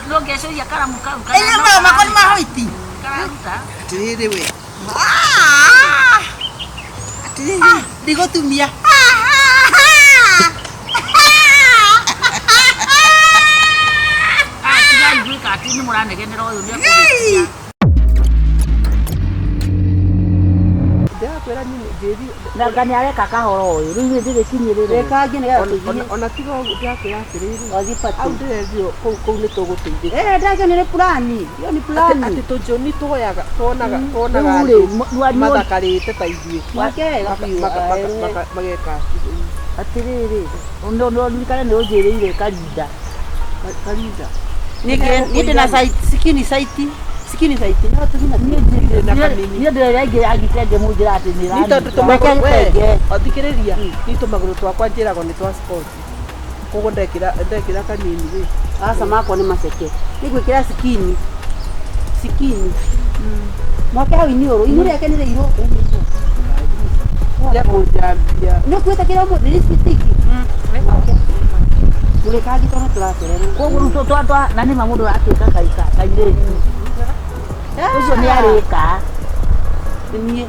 no ngeco ya karamu kau enya mama kon mahoiti kararuta atiriri we atiriri ndigotumia ni mũranegenera ũyũ nĩ akũgĩtia ndakwĩra nini njĩri na ngani areka kahoro ũyũ rĩu ndĩrĩkinyĩrĩre reka ngine ona tiga ndakwĩra atĩrĩrĩ wagipati au ndĩrethio kũu nĩ tũgũteithĩka ndakenere plani yo ni plani atĩ tũnjoni tũhoyaga tuonaga mathakarĩte ta ithuĩ mageka atĩrĩrĩ no ndirikane nĩ ũnjĩrĩire karinda Nige na site sikini site no tuzina ni ndĩrĩa ingĩ agitenge mũnjĩra atĩ nĩ ni tondu tumagũrũ othikĩrĩria ni tumagũrũ twakwa njĩragwo nĩ twa sport koguo ndekĩra kanini we asa makwa nĩ maceke nĩgwĩkĩra sikini mwaka hau iniũrũ rĩake nĩ rĩirũ ya kũnjambia nĩ kwĩtakĩra mũndũ rĩcitiki Mulekagi tono turacererwo. Koguo rĩu twatwa na nĩ mũndũ atuĩka kairĩtu. Ũcio nĩ arĩka. Niĩ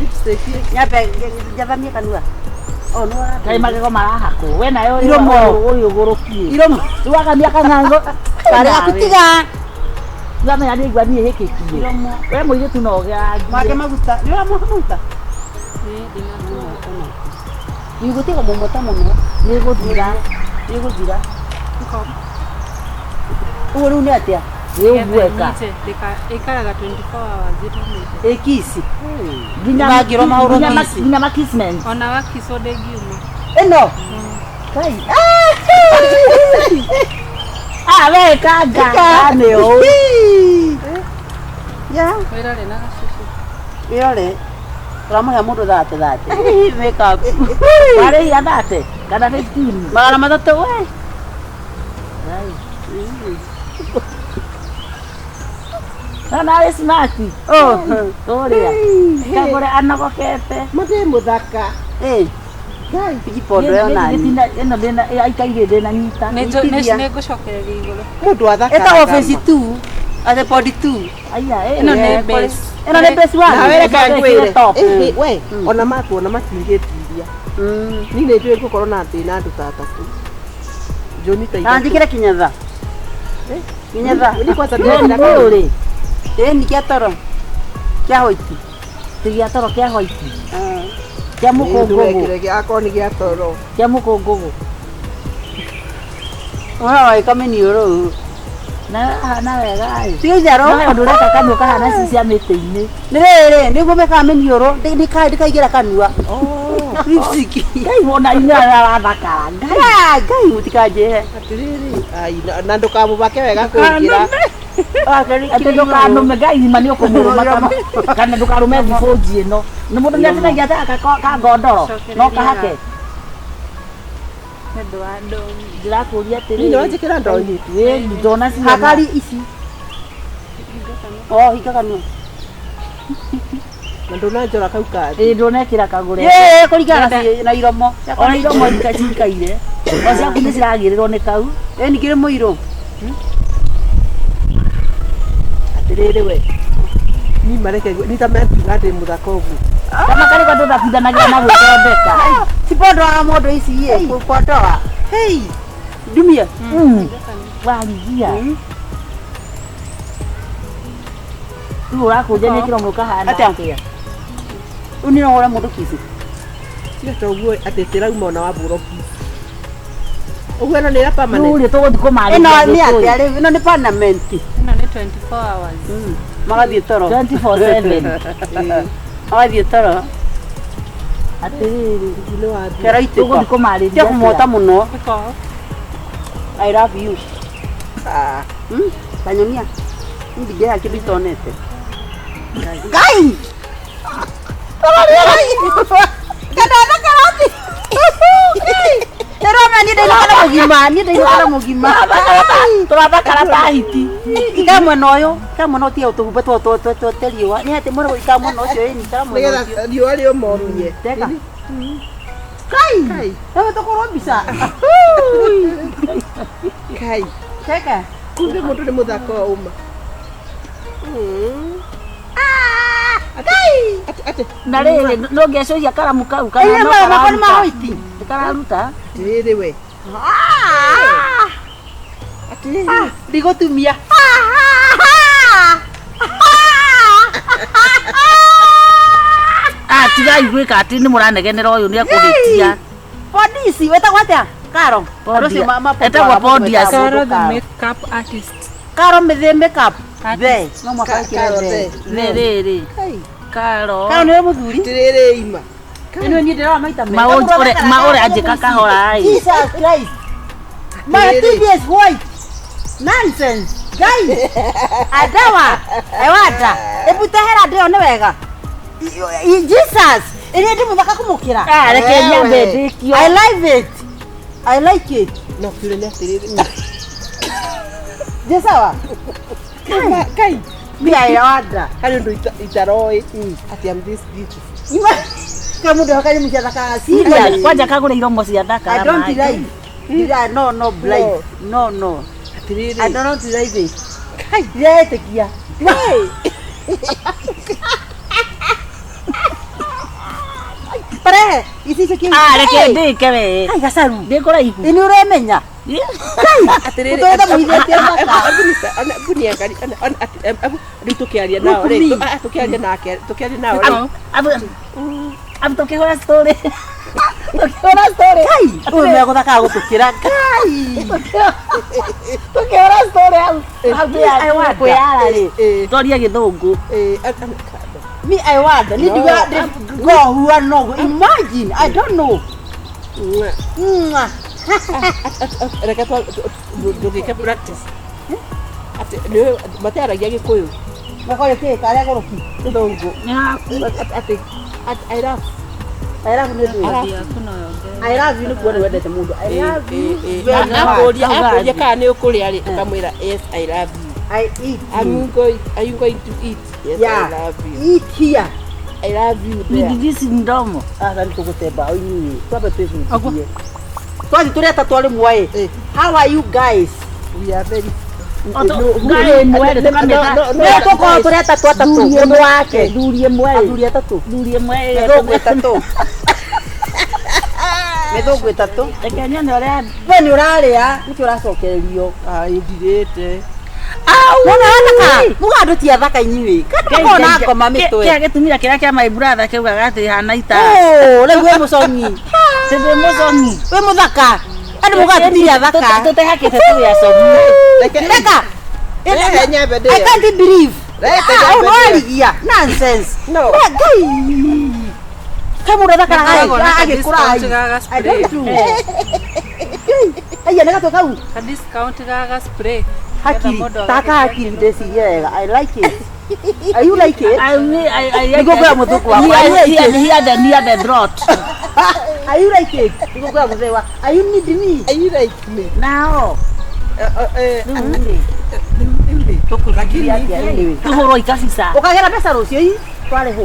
lipstick nyambe njathamie kanua. Oh no ara. Kai magego marahakwo. We nayo Iromo ũyũ ũgũrũkie. Iromo. Tuakamia kanango. Kare akutiga. Ngamenya nĩ igua niĩ hĩkĩkie. Iromo. We mũirĩtu no gĩa. Make maguta. Nĩ ũramuta? Nigutiga mũmota mũno. Nĩgũthira. Uwo rĩu nĩ atĩa? Nĩũguĩka. Ikaraga 24 hours itomete. Ekisi. Ngiro maũndũ nginya makismen. Ona wakiso ngiuma. Eno. Kai. We kanga. Nĩũ. Ya. Wĩrore na gacucu. Wĩrore. Turamuhe mũndũ thate. Makeup. Warĩ ya thate. Kana 15. Magana matatũ we. Na arĩ smart. Tũrĩa. Kagũre anogokete. mũthĩ mũthaka Ngai ipondo yo nani. Ĩno ndĩna aikaire ndĩna nyita. Nĩ ngũcokereria igũrũ. mũndũ athaka Eta office 2. Ate body 2. Aya Ĩno nĩ base. Eno nĩ base 1. na wereka ngwĩre we ona matuona matingĩtiria ni nĩ njũĩ ngũkorwo na thĩna andũ ta atatũ Joni ta ithatũ Anjikire kinyatha. Kinyatha. ni kwanza ndĩrĩ. Ni kia toro. Kia hoiti. Tigia toro kĩa hoiti. Kia mũkũngũgũ. gĩakwa nĩ gĩa toro Kia mũkũngũgũ. Ora kameni oro. Na wega ai. Tiga jaro. No ndũreka kanua kahana ci cia mĩtĩ-inĩ. Nĩrĩrĩ nĩguo mekameni oro. Ndikaigĩra kanua. Lipstick. Ngai wona inyara rathakara. Ngai mutikaje. atĩrĩrĩ na ndũkamũbake wega kũngira Atĩ ndũkanũme Ngai ma nĩ ũkũmũrũma kana ndũkarũme thibũnji ĩno. Nĩ mũndũ nĩatinagia ka ngondoro no kahake. Nĩ ũndũ wa ndũmi. Ndĩrakũria nĩ atĩrĩrĩ. wajĩkĩra ndonyi Ndona ci Hakari ici. Hika kanua. na ndũnanjora kau kathi ndũnekĩra kagũre. Kũringana na iromo. Ona iromo cikaire. O ciaku nĩ ciragĩrĩrwo nĩ kau. Nĩ kĩrĩ mũiro. atĩrĩrĩ we ni mareke ni ta metiga ndĩ mũthaka ũguo Kama kale kwa ndo tafidanagia na gũthondeka. Sipondo wa mondo ici ye kukotoa. Hey. Dumia. Warigia. Tu urakuja nĩ kĩromo kahana atĩa. Uni no ora mondo kisi. Tiga toguo atĩ tĩrauma ona wa buroki. Ũguo ĩno nĩ ya permanent. Nĩ tũgũthiĩ kũmarĩria. Ĩno nĩ atĩa rĩu? Ĩno nĩ permanent. Ĩno nĩ 24 hours. Magathiĩ toro. 24/7. Magathiĩ toro. Atĩrĩrĩ. Keraitĩka. Tũgũthiĩ kũmarĩria. Tia kũmota mũno. Ĩko. I love you. Kanyonia. Ndigera kĩndũ itonete. Ngai! Kadana karati. Teroma ni ndĩrona mũgima, ni ndĩrona mũgima. Tũrathakara ta hiti. Ikamwe noyo, kamwe no tie ũtũgumba twoteliwa. Nĩ atĩ mũno ikamwe no cio ni kamwe. Nĩgetha riũa rĩũmomie. Teka. Kai. Wewe tokorwo mbica. Kai. Keke. Kumbe mũndũ nĩ mũthako wa uma. Kai. Ate. Na rĩrĩ no ngĩacoria karamu kau Ĩĩ makoni mahoiti. kararuta. Rĩrĩ we. Ate. Ndigotumia. Tigai gwĩka atĩ nĩ mũranegenera ũyũ nĩ akũrĩtia. Polisi wetagwo atĩa? Karo. Etagwo Podius. Karo the makeup artist. Karo the makeup. Ve. No Karo mwaka the. Rĩrĩ. Karo. Karo nĩ mũthuri. Tirĩrĩ ima. Ĩno ni ndĩrona maita me. Maũrĩ anjĩka kahora ĩ. Jesus Christ. My TV is white. Nonsense. Guys. Adawa. Ewata. Ebutehera ndio nĩ wega. Jesus. Ĩrĩa ndĩ mũthaka kũmũkĩra. Reke nyambe ndĩkio. I like it. I like it. No kiure nĩ atĩrĩrĩ. Je sawa? Kai. Mia ya wada. Harĩ ũndũ itaroĩ. Ati am this beautiful. Ima. Kama ndio hakani mshadaka serious. Kwanja kagũre iromo cia thaka. I don't like. No blind. No. Atĩrĩrĩ. I don't like it. Kai, yetekia. Pare, isi kiki. Reke ndĩke we. Kai gacaru. Ndĩkũraihu. Ini uremenya. Kai, Atĩrĩrĩ. Ũtwenda mũithĩtie thaka. Ona bunia ngari rĩu tũkĩaria nao rĩ. Tũkĩaria nake. Tũkĩaria nao rĩ. Abu tũkĩhũra story. Tũkĩhũra story. Kai, ũyũ nĩ gũthaka gũtũkĩra. Kai. Tũkĩhũra story hau. I want kuyara rĩ. Story ya gĩthũngũ. Me, I want. Need to go who are no. Imagine. I don't know. Reke tũgĩke practice. Atĩ nĩ mataragia Gĩkũyũ. Makoye kĩ karĩa goroki. Ndongo. Atĩ I love. I love you. I love you nĩ kuona wendete mũndũ. I love you. Akũria kana nĩ ũkũrĩa rĩ ũkamwĩra yes I love you. I eat. Are you going to eat? Yes, Yeah. I love you. Eat here. I love you there. Ndigisi ndomo. Asa nitugutemba oini. Twabe twezukie. Twazi tureta twali muwae. How are you guys? We are very Ngai mwere tukameta. Ndio toko tureta twatatu. Mundu wake. Thurie mwere. Athuri atatu. Thurie mwere. Mithungu itatu. Mithungu itatu. Reke nyone ũrĩa We ni uraria. Niki uracokererio. ndirĩte. Mwana wataka. Mugando ti athaka inyuĩ. Kana mona ngoma mitwe. Kĩa gĩtumia kĩrĩa kĩa my brother kĩugaga atĩ hana ita. Rĩu we mũconyi. Tĩndĩ mũconyi. We muthaka. Andũ mugando ti athaka. Tũtehakĩte tũrĩa comu. Reka. Reke nyambe ndĩe. I can't believe. Reke nyambe ndĩe. Warigia. Nonsense. No. Kamu ndo thaka hai. Discount gaga spray. Aya nega kau. Ka discount gaga spray. Hakiri. Taka hakiri ndesi yega. I like it. Are you like it? Nĩguo kwa mũthũku wakwa. Near the drought. Are you like it? Nĩguo kwa mzee wa. Are you need me? Are you like me? Nao. Tukugiria atĩa? Tũhũrwo ikabisa. Ukagera pesa rũcio ii? Tware ho.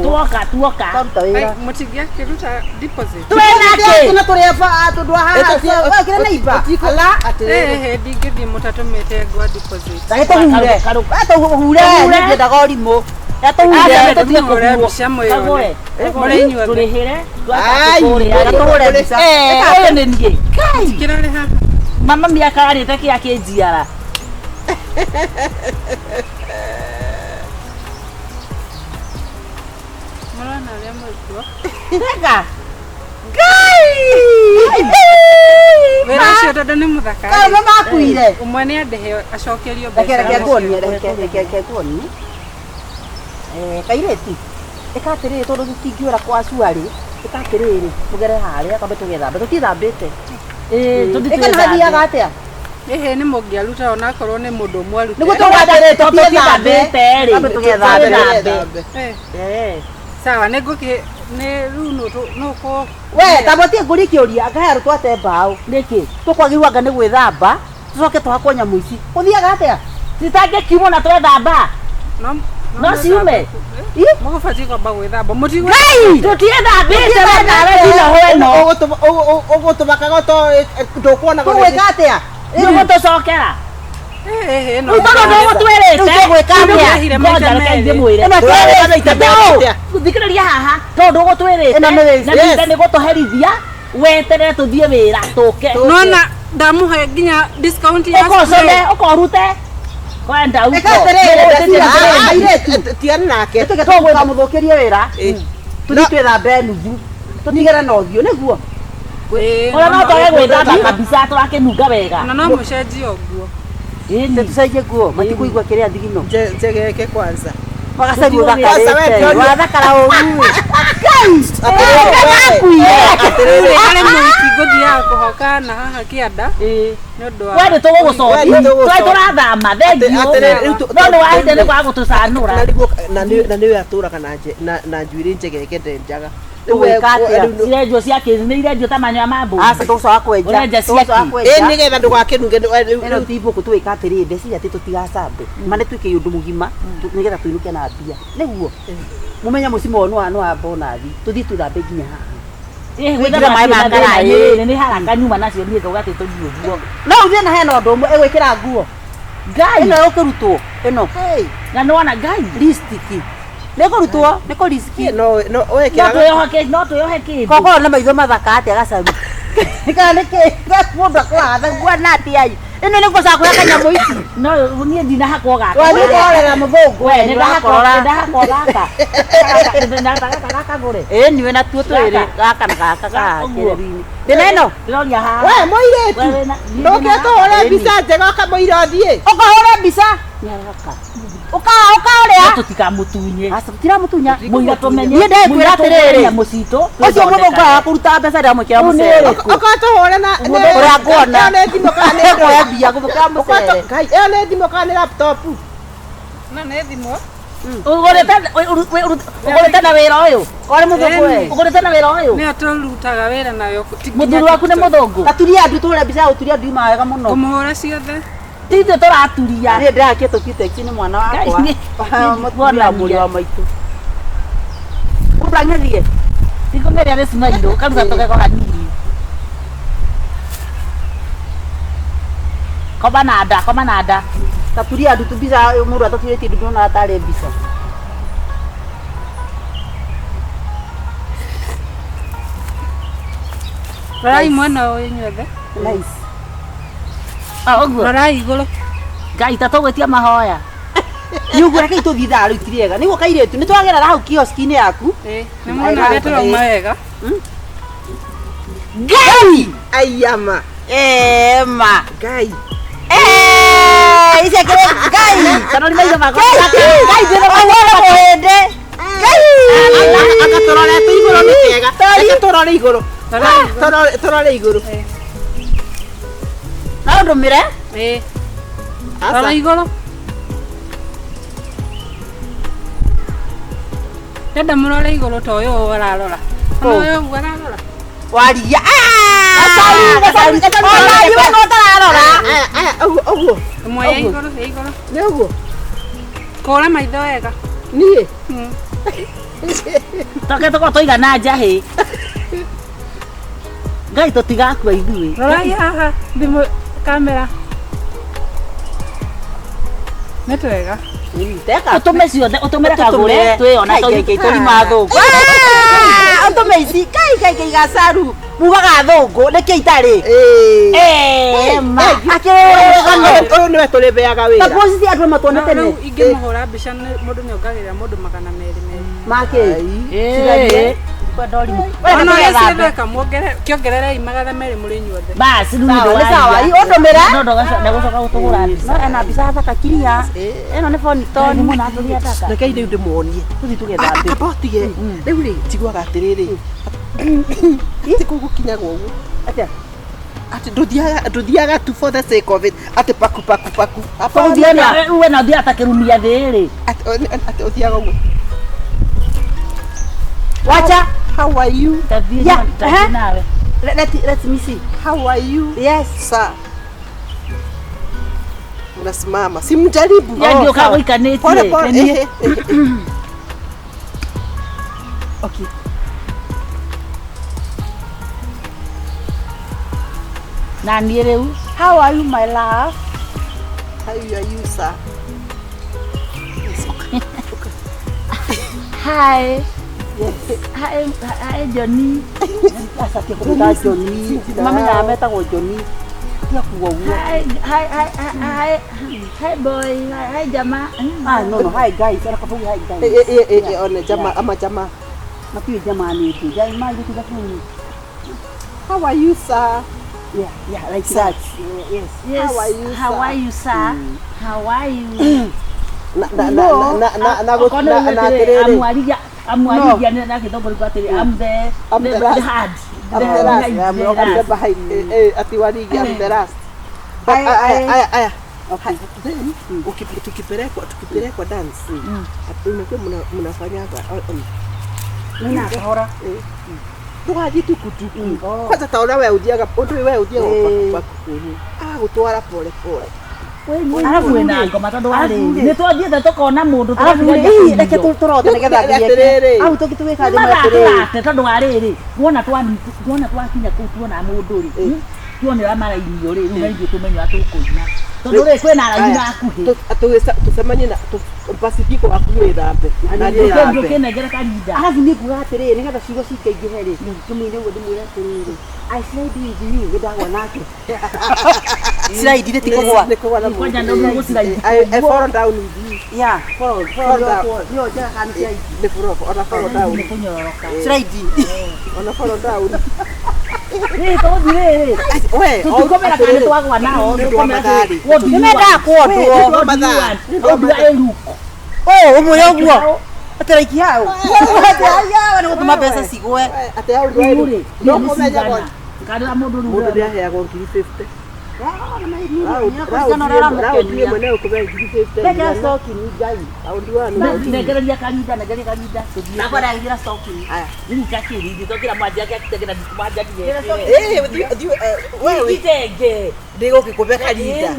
Tuoka. Karuta wĩra. Mũtingĩakĩruta deposit. Twena tuna tũrĩaba tũndũ haha. Wewe kire neiba. Ala. Ndingĩthiĩ mũtatũmĩte ngwa deposit. Ndagĩtũhure. Atuhure. Nĩndaga ũrimũ. Atuhure. Tũthiĩ mbica mwĩyone. Mũrĩ inyuothe. Tũrĩhĩre. Atuhure mbica. Ũyũ nĩ niĩ. Kĩrarĩ haha. Mama miaka arĩte kĩa kĩnjiara. Mũrona ũrĩa mũrutwo. Rega. Ngai! Wĩra ũcio tondũ nĩ mũthaka. Kaĩ makuire. Ũmwe nĩ andehe acokerio mbeca. Reke kuonie, reke kuonie. Kairĩti. Ĩka atĩrĩrĩ tondũ tũtingĩũra kwa cuarĩ. Ĩka atĩrĩrĩ tũgere harĩa kambe tũgethambe. Tũtithambĩte. Ĩka nĩ hathiaga atĩa? Nĩ mũngĩaruta onakorwo nĩ mũndũ ũmwe arute. Nĩguo tũgatĩrĩrĩ tũtithambĩte rĩ. Kambe tũgethambe. Sawa nĩ rĩu nũkũ. We tabotie ngũri kĩũria ngahe arutwo ate mbaũ. Nĩkĩ? Tũkwagĩrwo anga nĩ gwĩthamba. Tũcoke tũhakwo nyamũ ici. Ũthiaga atĩa? Citangĩkiumwo na twethamba. No No ciume. Mũgũbatiĩ kwamba gwĩthamba mũtigwe. Ngai, tũtiethambĩte we nawe nginya hweno. Ũgũtũmakaga to ndũkuona Tũgwĩka atĩa? Nĩũgũtũcokera. No. Tondũ ndũgũtwĩrĩte. Tũgwĩka atĩa? Ngoja reke ndĩmwĩre. Ĩno twĩrĩte. Thikĩrĩria haha tondũ ndũgũtwĩrĩte. Ĩno nĩ Na ningĩ nĩgũtũherithia weterere tũthiĩ wĩra tũke. Nona ndamũhe nginya discount ya Ũkocone, ũkorute. Kwenda uko. tiani nake Tũkamũthũkĩrie wĩra. Tũthiĩ twĩthambe nuthu. Tũtigere na ũthiũ nĩguo. Ona no twage gwĩthamba kabisa tũrakĩnunga wega. na no mũcenjie ũguo. Tũcenjie nguo matikũigua kĩrĩa thigino. njegeke kwanza Magacaria ũthakarĩte. Wathakara ũru. Arĩ mũhiki ngũthiaga kũhoka na haha kĩanda nĩ ũndũ wa Wende tũgũgũcokia. Tũrĩ tũrathama thengio. No nĩ wahinde nĩ kwa gũtũcanũra. na nĩwe atũraga na njuĩrĩ njegeke ndenjaga Tũgwĩka atĩa? Irendio cia kĩrĩ nĩ irendio ta manyoya ma mbũri. Aca tũcoka kwenja. Ũrenja cia ĩ nĩgetha ndũgakĩnunge Ĩno ti mbũkũ twĩka atĩrĩ ndeciria atĩ tũtigacambe. Mane twĩke ũndũ mũgima nĩgetha tũinũke na mbia. Nĩguo. Mũmenye mũcimo ũyũ nĩ wa bonathi. Tũthiĩ twĩthambe nginya haha. Gwĩkĩra maĩ ma ngaraĩ nĩ haraka nyuma nacio niĩ tũgatĩ tũthiĩ ũguo. No ũthiĩ na hena ũndũ ũmwe ĩgwĩkĩra nguo. Ngai. Ĩno ĩkũrutwo. Ĩno. Na nĩwona Ngai. Listiki. Nĩkũrutwo, nĩkũ listiki. no No twĩyohe kĩndũ. Kokorwo nĩ maitho mathaka atĩa gacaru. Kana nĩkĩ? Mũndũ akũratha nguo na atĩa. Ĩno nĩ gũcakũra kanyamũ ici. No niĩ ndinahakwo gaka. Twathiĩ mũthũngũ. We nĩndahakwo gaka. Gakagũre. Niwe natuo twĩrĩ gaka na gaka gakĩrĩ-inĩ. Ndĩna ĩno. Ndĩroria haha. we mũirĩtu ndũngĩtũhũre mbica njega kamũira ũthiĩ Ũkahũra mbica. Ũkaũrĩa. Tũtikamũtunye. Aca tũtiramũtunya. Mũira tũmenye. Niĩ ndĩkwĩra atĩrĩrĩ. Mũcitũ. Ũcio mũthũngũ aga kũruta mbeca ndamwĩkĩra mũcere. ũkatũhũre na Ũrĩa nguona. ĩyo nĩ thimũ kana nĩ Ekoya mbia gũthũkĩra mũcere. Ngai, ĩyo nĩ thimũ kana nĩ laptop Na nĩ thimũ. Ũgũrĩte na wĩra ũyũ. Kwarĩ mũthũngũ we. Ũgũrĩte na wĩra ũyũ. Nĩyo tũrutaga wĩra nayo. Mũthuri waku nĩ mũthũngũ. Gaturia andu tũhũre mbica ya gũturia andũ ima wega mũno. Kũmũhũra ciothe. Tithe tũraturia. Niĩ ndĩrakia tũkiteksi nĩ mwana wakwa. Mũtuona mũrĩ wa maitũ. Ũrang'ethie. Tikũngeria nĩ cimairũ. Karuga tũgeko hanini. Koma na nda. Gaturia andu tũmbica mũndũ ataturĩtie ndu ndona atarĩ mbica. Rorai mwena ũyũ inyuothe. Nice. Ũguo. Rorai igũrũ. Ngai ta tũgwĩtia mahoya. Nĩũguo reke itũthiĩ thaa rĩu tirĩega. Nĩguo kairĩtu nĩtwagerera hau kioski-inĩ yaku. Nĩ mwona ũrĩa tũrauma wega. Ngai! aiyama Ma. Ngai Ici akĩrĩ Ngai! Kana nĩ maitho makwa. Ngai ndĩna mawara mũhĩndĩ. Ngai! anga tũrorete igũrũ nĩ kĩega reke tũrore igũrũ tũrore igũrũ No ndũmĩre? Rora igũrũ. Ndenda mũrore igũrũ ta ũyũ ararora. Ũyũ ũguo ararora. Warigia. Gacaru. Ona iwe no tararora. ũguo Ĩmwe ya igũrũ, ya igũrũ. nĩ ũguo Kũra maitho wega. niĩ Toke tũko tũigana njahĩ. Ngai tũtigakua ithuĩ. Rorai haha thimũ kamera. Nĩ twega. Teka. Ũtũme ciothe, ũtũmĩre Kagũre, twĩona tũrima thũngũ. Ũtũme ici. Kai gacaru. Mugaga thũngũ nĩkĩ itarĩ. Ma. ũyũ nĩwe tũrĩbeaga wĩra Taguo cici andũ matuone tene. Rĩu ingĩmũhũra mbica mũndũ nĩongagĩrĩra mũndũ 200. Make. Ona ũrĩa kĩongererei 200 mũrĩ inyuothe. Basi rĩu Sawa, nĩ nĩ sawa. Ũndũmĩra. No ndagũcoka gũtũhũra mbica. No ena mbica thaka kiria. Ĩno nĩ phone toni. Mũna atũria taka. reke rĩu ndĩmuonie Tũthiĩ tũgethambe. akabotige rĩu rĩ njiguaga atĩrĩrĩ atĩ kũu gũkinyagwo ũguo Atĩa? atĩ ndũthiaga tu for the sake of it atĩ paku Uwe na ũthiaga ta kĩrumia thĩrĩ. atĩ ũthiaga ũguo Wacha. how are you Yeah, Tathiĩ nawe. Let me see. how are you Yes. sir unasimama. Simjaribu. Ya ndio kama ikaneti. Pole pole. Okay. Na nireu. How are you, my love? How are you, sir? Hi. Hi Johnny. Sasa kikuta Johnny. Mama na ameta kwa Johnny. Kia kuwa uwa. Hi boy. Hi jamaa. No, hi guys. Ara kafu hi guys. Ona jamaa ama jamaa. Mapi jamaa ni tu. Jai ma yitu kafuni. How are you, sir? Yeah, like that. Yes. How are you, sir? How are you? Amwarigia na kidogo kwatiri. I'm the hard. Ati warigia I'm the last. Aya. Okay. Then tukipelekwa dance. Unakuwa mnafanya hapa. Nina kahora. Tukaji tukutuku. Kwanza taona wewe ujiaga, wewe ujiaga kwa kukuni. Gutwara pole pole. Arabu wena ngoma tondu wari ni twathiete tukona mundu reke turote nigetha thieke au tugituwika thima atiriri tondu wariri wona twakinya kuu tuona mundu ri tuonera marainio ri riu nginya tumenyo atukuina tondu ri kwina araini akuhi tusemanye na pasifiko akuhi thambe na ndio kinengere karinda arabu ni kuga atiriri nigetha ciugo cikaingĩhe ri tumine guo ndimwire atiriri I said it you gidagwa nake slide ile tikogwa kwanja ndo gusirai I fall down with you. Yeah, fall down. Yo, ja kan slide. The floor ona fall down. Slide. Ona fall down. Ni to dire. We, tukomera kana twagwa nao tukomera. Nimenda kuondo. Odu eluko. Oh, umuyoguo. Ataraiki hao. Aya, wana gutuma pesa cigwe. Ate hao ndio. No komenya bona. Kana mundu ru. Mundu dia ya gonki 50. Negereria kanitha nakwenda ngira stoki aya nikakiri ndikira mwanjia akitegera mwanjia wewe itenge ndigo kikube kanitha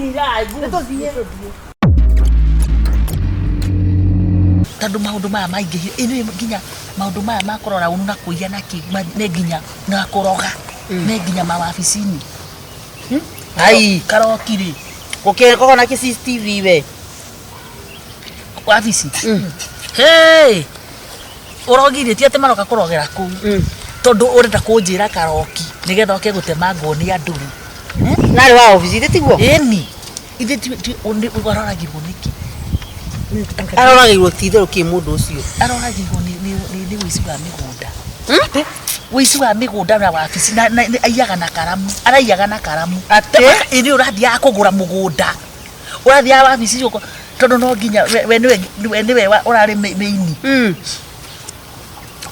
tondu maundu maya maingi ini nginya maundu maya makorora unu na kuiya na kigma ne nginya na kuroga ne nginya mawaficini ai karokiri ukeko na CCTV we wafici hey urogire ti ate maroka kurogera ku tondu urenda kunjira karoki nigetha oke gutema ngoni anduri nari wa office tiguo eni ithe ti uroragirwo niki aroragirwo titherũ ki mundu ucio aroragirwo ni wici wa migunda wici wa migunda na wafici na aiyaga na karamu araiyaga na karamu ate ini urathia kugura mugunda urathia wafici uko tondu no nginya we niwe urari meini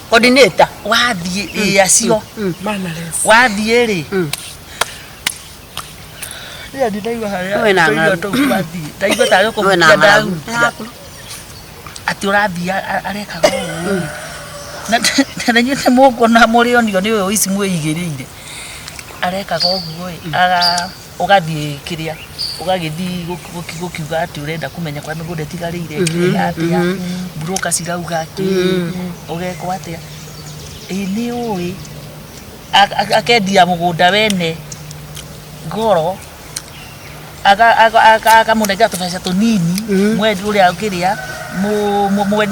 coordinator wathie acio wathie ri ya ndaiwa haria we na ng'aru ndaiwa tayo ko we na ng'aru ati urathia arekaga na nyite muko na murionio ni we ici mwigirire arekaga uguo aga ugathie kiria ugagithi gukiuga ati urenda kumenya kwa migunda tigarire atia broka cirauga ati ugeko atia ni ui akendia mugunda wene ngoro aga munenga tubesha tunini mwendi uria ukiria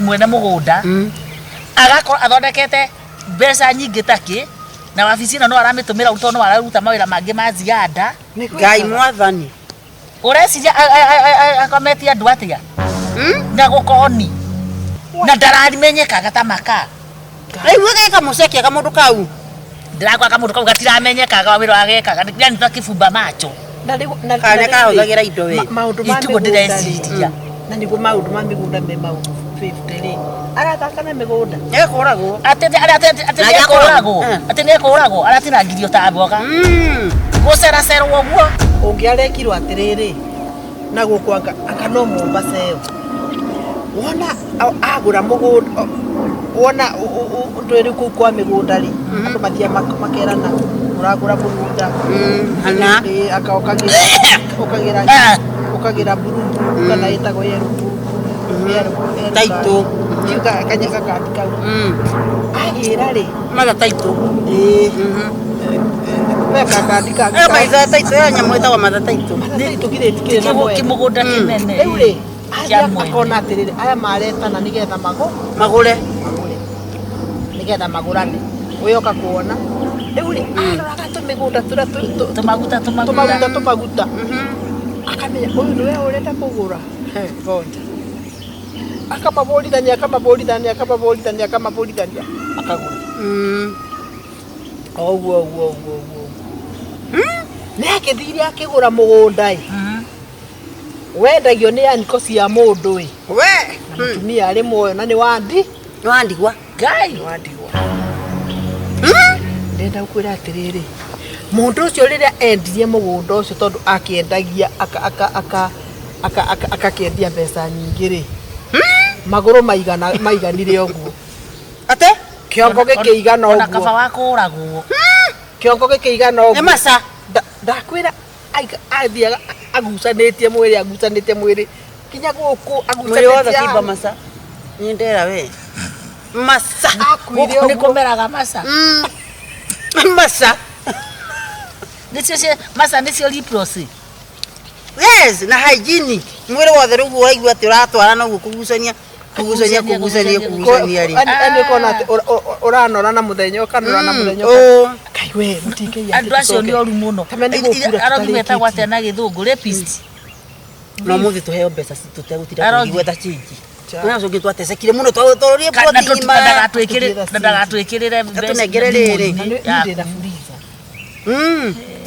mwene mugunda agakora athondekete mbeca nyingi taki na wabici ino no aramitumira utono wararuta mawira mangi ma ziada ngai mwathani ureciria akometia andu atia na gukoni na ndaramenyekaga ta maka riu ageka mucekia kamundu kau ndirakwa kamundu kau gatiramenyekaga wira agekaga yani takifumba macho kana kahuthagira indo we maundu ma itugo ndireciria na niguo maundu ma migunda me maundu 50 ri arataka na migunda ekoragwo ati nekoragwo aratinangirio ta mboga guceracerwo guo ungiarekirwo atiriri na gukwanga akano Mombasa eo wona agura mugunda wona ndwiri ku kwa migunda ri andu mathia makerana uragura mugunda ana akagira tukagira burungu kana itago yeru Taito. Juga kanya kakandika agira ri Maga taito. we kakandika Maitha taito ya nyamu ĩtagwo matha taito. taito kire na mwe Kimugunda kinene. riu ri Kia aya mwene. akona atiriri aya maretana nigetha Magũre. nigetha magurane uyoka kuona riu ri aroraga tumigunda turia Tumaguta. akamenya uyu niwe urenda kugura ngoja akamabũrithania akagura oguo nä akäthire akägå må gå nda wendagio nä aniko cia må ndå tumia arä mwoyo na nä wandi Nĩwandigwa. Ngai. ndenda gå kwä ra atä rä rä må ndå å cio rä rä a endirie må gå nda å cio tondå akäendagia akakendia mbeca nyingä rä magå rå maiganire å guo Ate? kĩongo gĩkĩigana Ona kaba ũguo wa kũragwo. kĩongo gĩkĩigana Nĩ ũguo maca. ndakwĩra athiaga agucanĩtie mwĩrĩ kinya gũkũ Mwĩrĩ wothe kĩimba maca. Nĩ ndera we. Maca. akuire Nĩ ũguo kũmeraga maca. Maca. Maca nĩcio leprosy. Yes, na hygiene. Mwĩrĩ wothe rĩu waigua atĩ ũratwara noguo kũgucania ri. Ani kona atĩ ũranora na mũthenya ũkanora na mũthenya kai we mũtikei Andũ acio nĩ oru mũno. Arogi metagwo atĩa na Gĩthũngũ? Rapist. No mũthĩ tũheo mbeca tũtegũtira Arogi. kũigweta change. Ona cũngĩ twatecekire mũno tũrĩe protein ma. Ndagatwĩkĩrĩre Atũnengere rĩrĩ. ndĩ na freezer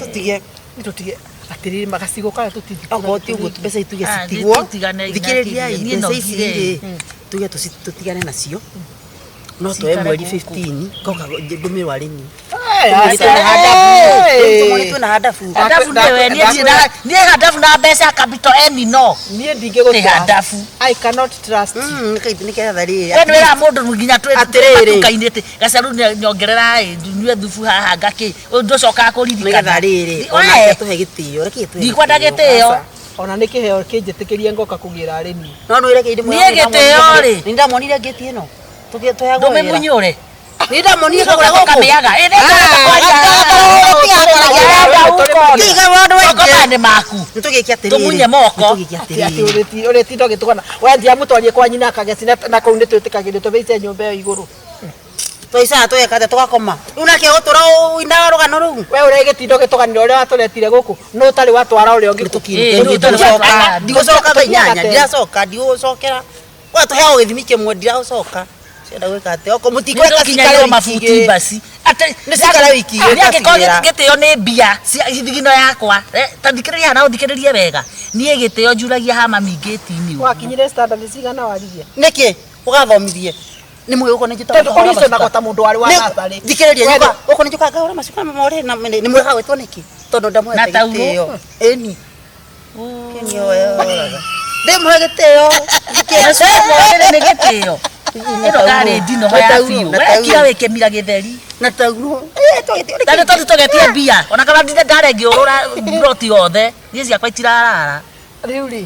Tũtige. tũtige atĩrĩrĩ magacigo kaya Okorwo ti ũguo mbeca ituge citigwo. Thikĩrĩriai mbeca ici rĩ tuge tũtigane nacio. No tuoe mweri 15 ngoka ngũmĩrwo arĩmi. Twĩna hadabu. Hadabu nĩwe niĩ hadabu na mbeca capital N no. niĩ ndingĩgũtwara Hadabu. I cannot trust Nĩgetha rĩrĩ. We nĩwĩra mũndũ nginya Atĩrĩrĩ. twĩtukainĩte gacaru nyongerera nyue thubu haha ngakĩ ndũcokaga kũririkana. Nĩgetha rĩrĩ onake tũhe gĩtĩo. Reke tũhe. Ndikwenda gĩtĩo. ona nĩ kĩheo kĩnjĩtĩkĩrie ngoka kũgĩra arĩmi No nĩwĩrekeire Niĩ gĩtĩo rĩ. Nĩndamonire ngĩti ĩno. Tũheagwo Ndũme munyũre. Nĩndamonire kagũra gũkũ. Kamĩaga. Tiga wandũ waingĩ. Nĩ maku. Nĩtũgĩkia atĩrĩrĩ. Tũmunye moko. Nĩtũgĩkia atĩ atĩrĩrĩ. ũrĩtinda ũgĩtũgana wendia mũtwarie kwa nyina akageci na kũu nĩtwĩtĩkagĩrio tũbĩice nyũmba ĩyo igũrũ Tũicaga tũgeka atĩ tũgakoma. Rĩu nake gũtũra wĩnaga rũgano rũu. we ũrĩgĩtinda ũgĩtũganĩra ũrĩa watũretire gũkũ no ũtarĩ watwara ũrĩa ũngĩ Ndigũcoka thaa inyanya. Ndiracoka ndigũcokera. Watũheagwo gĩthimi kĩmwe ndiragũcoka. Cienda gwĩka atĩ oko mũtikwenda Kinyarĩo mabuti basi. Nĩ cikara wiki igĩrĩ Angĩkorwo gĩtĩo nĩ mbia thigino yakwa. Ta thikĩrĩria hana ũthikĩrĩrie wega. Niĩ gĩtĩo njuragia hama mingĩti-inĩ. wakinyire standard cigana warigia nĩkĩ ũgathomithie nĩ mũĩ ũko nĩnjĩtagwo tondũ ũrĩconaga ta mũndũ warĩ wa natharĩ thikĩrĩria nyũmba ũko nĩnjũkaga ngahũra macuka mamore na nĩ mũĩ gagwĩtwo nĩkĩ tondũ ndamũhete Na taurũ? gĩtĩo ĩni ndĩmũhe gĩtĩo Nĩ gĩtĩo. Ĩno ndarĩ ndino ya biũ. Wekira wĩkĩmira gĩtheri. na taurũ Tandũ tondũ tũgetie mbia. Ona kana ndarengĩũrũra mburoti yothe. Niĩ ciakwa itirarara. rĩu rĩ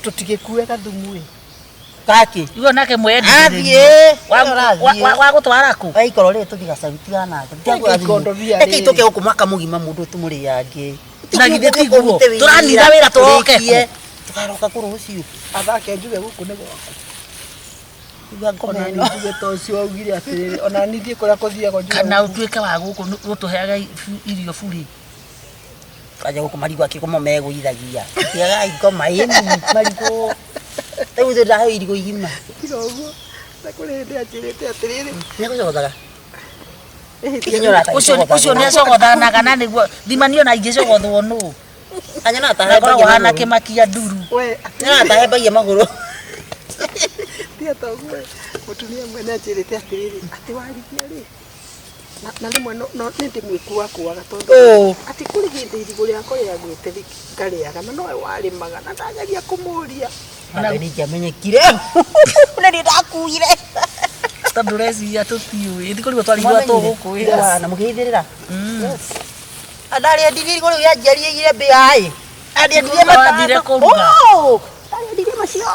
tũtigĩkue gathumu ĩ gaki Igo nake mwendi. athiĩ Wa gũtwara kũ? aikoro rĩ tũthiĩ gacaruti nake ĩkĩ tũke gũkũ mwaka mũgima mũndũ tũmũrĩange Na githĩ tiguo. Tũranitha wĩra tũroke. tũkaroka kũrũciũ athake njuge gũkũ nĩ gwakwa iga ngoma ona ĩno njuge ta ũcio augire atĩrĩrĩ ona nithiĩ kũrĩa kũthiagwo njuge Kana ũtuĩke wa gũkũ gũtũheaga irio buri. kaja gũkũ marigũ akĩgoma megũithagia tiagai ngoma ĩni marigũ rĩu ndĩraheo irigũ igima tiga ũguo na kũrĩ hĩndĩ anjĩrĩte atĩrĩrĩ nĩgũcogothaga Ũcio nĩ acogothanaga na nĩguo thimanio na ingĩcogothwo nũ. anya no Nakoragwo hana kĩmakia nduru. we atahembagia magũrũ tia ta ũguo mũtumia mwene anjĩrĩte atĩrĩrĩ atĩ warigia rĩ na rĩmwe nĩ ndĩmwĩkuakuaga tondũ atĩ kũrĩ hĩndĩ irigũ rĩakwa rĩagwĩte ngarĩaga na nowe warĩmaga na ndageria kũmũria nĩingĩamenyekire nĩ ndakuire Tondũ reciria tũtiũĩ. Thikũrigwo twarigwo tũgũkũ. na mũkĩhithĩrĩra andarĩ ndigiri kũrĩ yanjariĩgire mbĩa ĩ Ariendirie wathire kũruga. Oh, ariendirie macio.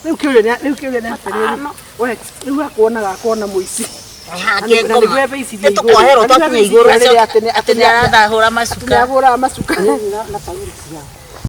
Rĩu kĩũria nĩ atĩrĩrĩ. We, rĩu akuona mũici. Nĩtũkwaherwo twakinya igũrũ atĩ nĩarathahũra macuka. Nĩahũraga macuka. Na taurũ ciao.